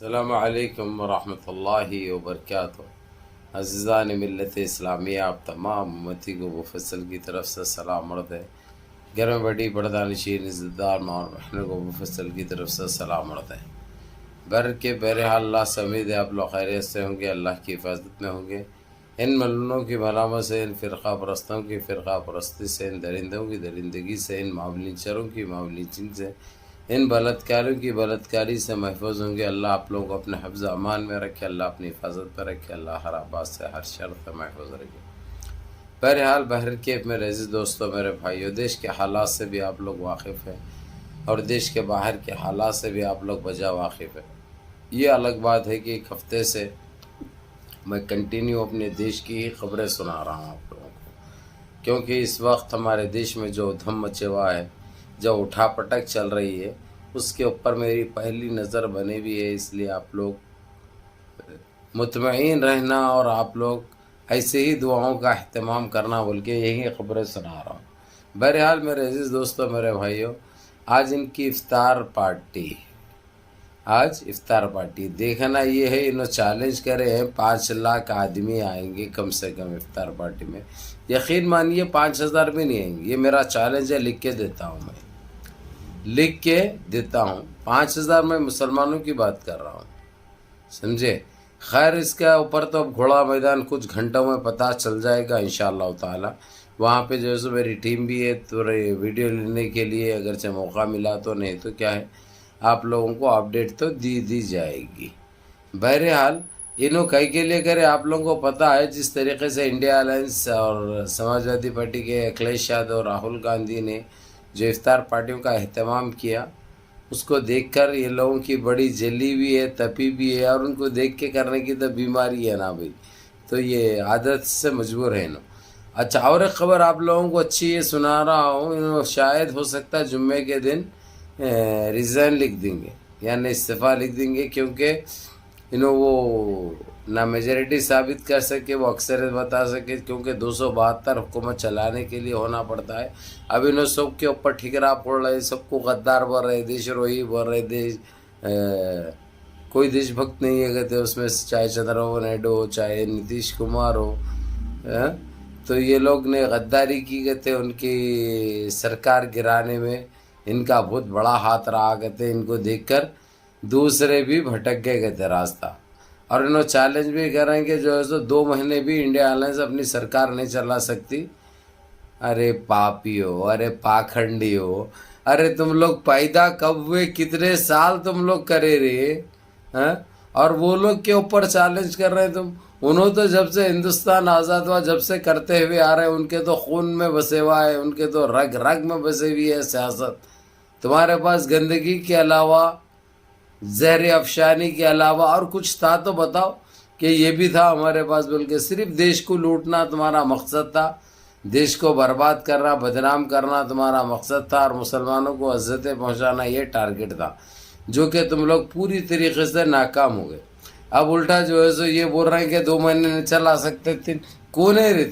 السلام علیکم ورحمۃ اللہ وبرکاتہ۔ عزیزان ملت اسلامیہ، آپ تمام امتی کو مفصل کی طرف سے سلام عرض ہے۔ گھر میں بڑی پردہ-نشین عزت دار ماں اور بہنوں کو مفصل کی طرف سے سلام عرض ہے۔ بر کے بہرحال اللہ سے امید ہے آپ لوگ خیریت سے ہوں گے، اللہ کی حفاظت میں ہوں گے۔ ان ملونوں کی ملامت سے، ان فرقہ پرستوں کی فرقہ پرستی سے، ان درندوں کی درندگی سے، ان معاملینچروں کی معاملینچی سے، ان بلاتکاریوں کی بلاتکاری سے محفوظ ہوں گے۔ اللہ آپ لوگوں کو اپنے حفظ امان میں رکھے، اللہ اپنی حفاظت پہ رکھے، اللہ ہر آباد سے ہر شر سے محفوظ رکھے۔ بہرحال بحر کیف میرے عزیز دوستوں، میرے بھائیوں، دیش کے حالات سے بھی آپ لوگ واقف ہیں اور دیش کے باہر کے حالات سے بھی آپ لوگ بجا واقف ہیں۔ یہ الگ بات ہے کہ ایک ہفتے سے میں کنٹینیو اپنے دیش کی ہی خبریں سنا رہا ہوں آپ لوگوں کو، کیونکہ اس وقت ہمارے دیش میں جو دھم مچے ہوا ہے، جو اٹھا پٹک چل رہی ہے، اس کے اوپر میری پہلی نظر بنی ہوئی ہے۔ اس لیے آپ لوگ مطمئن رہنا اور آپ لوگ ایسے ہی دعاؤں کا اہتمام کرنا بول کے یہی خبریں سنا رہا ہوں۔ بہرحال میرے عزیز دوستوں، میرے بھائیوں، آج ان کی افطار پارٹی دیکھنا یہ ہے، انہوں چیلنج کرے ہیں 5 لاکھ آدمی آئیں گے کم سے کم افطار پارٹی میں۔ یقین مانیے 5,000 بھی نہیں آئیں گے، یہ میرا چیلنج ہے، لکھ کے دیتا ہوں میں، 5,000 میں مسلمانوں کی بات کر رہا ہوں، سمجھے؟ خیر اس کے اوپر تو اب گھوڑا میدان کچھ گھنٹوں میں پتہ چل جائے گا انشاءاللہ تعالی۔ وہاں پہ جو ہے میری ٹیم بھی ہے تو ویڈیو لینے کے لیے، اگرچہ موقع ملا تو، نہیں تو کیا ہے، آپ لوگوں کو اپڈیٹ تو دی جائے گی۔ بہرحال انہوں کئی کے لیے کرے، آپ لوگوں کو پتہ ہے جس طریقے سے انڈیا الائنس اور سماجوادی پارٹی کے اکھلیش یادو اور راہل گاندھی نے جو افطار پارٹیوں کا اہتمام کیا، اس کو دیکھ کر یہ لوگوں کی بڑی جلی بھی ہے، تپی بھی ہے، اور ان کو دیکھ کے کرنے کی تو بیماری ہے نا بھائی، تو یہ عادت سے مجبور ہے نا۔ اچھا، اور ایک خبر آپ لوگوں کو اچھی یہ سنا رہا ہوں، شاید ہو سکتا ہے جمعے کے دن ریزائن لکھ دیں گے، یعنی استعفیٰ لکھ دیں گے، کیونکہ وہ نہ میجورٹی ثابت کر سکے، وہ اکثریت بتا سکے، کیونکہ 272 حکومت چلانے کے لیے ہونا پڑتا ہے۔ اب سب کے اوپر ٹھکرا پڑ رہے، سب کو غدار بول رہے، دیش روہی بول رہے، کوئی دیش بھکت نہیں ہے کہتے اس میں، چاہے چندرابابو نائیڈو ہو، چاہے نتیش کمار ہو، تو یہ لوگ نے غداری کی کہتے، ان کی سرکار گرانے میں ان کا بہت بڑا ہاتھ رہا کہتے، ان کو دیکھ کر دوسرے بھی بھٹک گئے کہتے راستہ، اور انہوں چیلنج بھی کر رہے ہیں کہ جو ہے 2 مہینے بھی انڈیا الائنس اپنی سرکار نہیں چلا سکتی۔ ارے پاپیو، ارے پاکھنڈیو، ارے تم لوگ پیدا کب ہوئے، کتنے سال تم لوگ کرے رہے، اور وہ لوگ کے اوپر چیلنج کر رہے ہیں تم؟ انہوں تو جب سے ہندوستان آزاد ہوا جب سے کرتے ہوئے آ رہے ہیں، ان کے تو خون میں بسے ہوا ہے، ان کے تو رگ رگ میں بسے ہوئی ہے سیاست۔ تمہارے پاس گندگی کے علاوہ، زہر افشانی کے علاوہ اور کچھ تھا تو بتاؤ کہ یہ بھی تھا ہمارے پاس، بلکہ صرف دیش کو لوٹنا تمہارا مقصد تھا، دیش کو برباد کرنا، بدنام کرنا تمہارا مقصد تھا، اور مسلمانوں کو اذیتیں پہنچانا یہ ٹارگٹ تھا، جو کہ تم لوگ پوری طریقے سے ناکام ہو گئے۔ اب الٹا جو ہے سو یہ بول رہے ہیں کہ 2 مہینے نہیں چلا سکتے تھے۔ کون ہے رے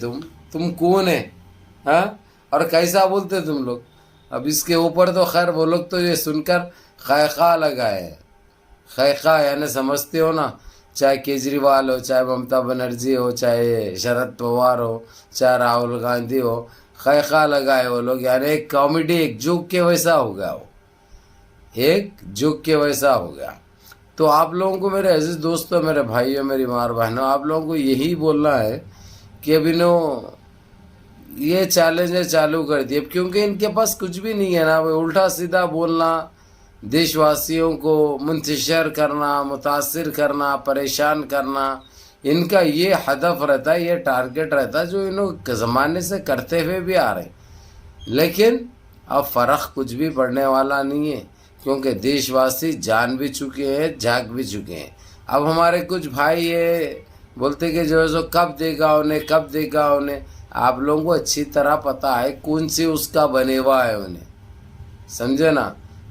تم کون ہے، اور کیسا بولتے تم لوگ؟ اب اس کے اوپر تو خیر وہ لوگ تو یہ سن کر خیخا لگائے ہیں، خیخا یعنی سمجھتے ہو نا، چاہے کیجریوال ہو، چاہے ممتا بنرجی ہو، چاہے شرد پوار ہو، چاہے راہل گاندھی ہو، خیخا لگائے وہ لوگ، یعنی ایک کامیڈی، ایک جوک کے ویسا ہو گیا، وہ ایک جوک کے ویسا ہو گیا۔ تو آپ لوگوں کو میرے عزیز دوستوں، میرے بھائیوں، میری ماں اور بہنوں، آپ لوگوں کو یہی بولنا ہے کہ اب یہ چیلنج چالو کر دی، اب کیونکہ ان کے پاس کچھ بھی نہیں ہے نا، وہ الٹا سیدھا بولنا، دیش واسیوں کو منتشر کرنا، متاثر کرنا، پریشان کرنا، ان کا یہ ہدف رہتا ہے، یہ ٹارگٹ رہتا ہے، جو انہوں زمانے سے کرتے ہوئے بھی آ رہے ہیں۔ لیکن اب فرق کچھ بھی پڑنے والا نہیں ہے، کیونکہ دیش واسی جان بھی چکے ہیں، جاگ بھی چکے ہیں۔ اب ہمارے کچھ بھائی یہ بولتے کہ جو ہے سو کب دے گا انہیں، آپ لوگوں کو اچھی طرح پتہ ہے کون سی اس کا بنے ہوا ہے انہیں، سمجھے نا؟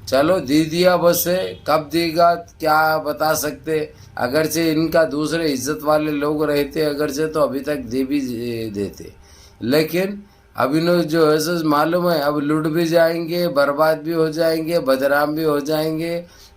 چلو دے دیا، بس ہے، کب دے گا کیا بتا سکتے، اگرچہ ان کا دوسرے عزت والے لوگ رہتے اگرچہ تو ابھی تک دے بھی دیتے، لیکن اب انہوں جو ہے سو معلوم ہے اب لٹ بھی جائیں گے، برباد بھی ہو جائیں گے، بدنام بھی ہو جائیں گے،